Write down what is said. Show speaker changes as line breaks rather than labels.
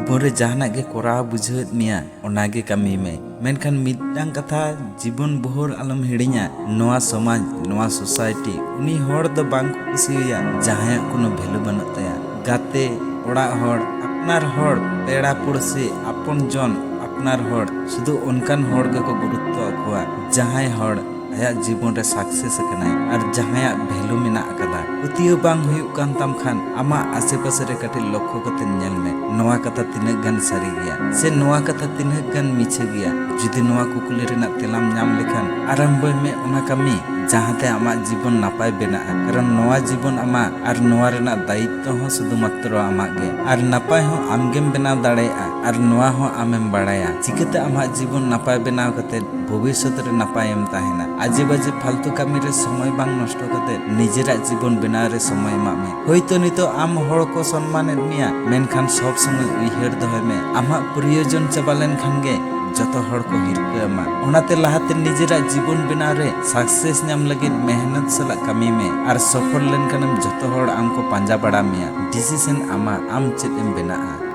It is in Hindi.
जीवन रे जहानाक गे कोराव बुझावत मिया ओनागे कामी में मेनखान मिदटांग कथा जीवन भोर आलम हिड़िया नोआ समाज नोआ सोसाइटी उनी होड़ दो बांग को कुसिया जहां कोनो भेलू बनत तया गाते ओड़ा होड़ अपनार होड़ पेड़ा पुड़सी अपन जन अपनार होड़ शुधु उनकान होड़ गे को गुरुत्व अखवा जहां होड़ आया जीवन रे सक्सेस कनाय और जहां भेलू मेना कदा उतियो बांग हुयुक कान ताम खान आमा आसे पासे रे कटी लक्ष्य कते नेल में नोआ कथा तिनक गान सारी गया से नोआ कथा तिनक गान मिछे गया जुदी नोआ कुकुली रेना तेलाम नाम लेखान आरंभय में ओना कामी जहाते आमा जीवन नापाय बेना कारण नोआ जीवन आमा और नोआ रेना दायित्व हो शुधुमात्र आमा गे और नापाय हो आमगेम बेनाव दाड़ेया और नोआ हो आमेम बाड़ाया चिकते आमा जीवन नापाय बेनाव कते भविष्य रे नापायम ताहेना आजे बाजे फालतू कामी रे समय बांग नष्ट कते निजेरा जीवन बेनाव रे समय एमामे होयतो नितो आम हड़ को सम्मान मिया मेनखान सब समय उइहर दोहे में आमा प्रयोजन चाबालेन खान गे जतो हड़ को हिरकामा ओनाते लाहाते निजेरा जीवन बेनाव रे सक्सेस नाम लगे मेहनत सला कामी में और सफल लेन खानम जतो हड़ आमको पांजा बड़ा मिया डिसीजन आमा आम चेत एम बेनाआ।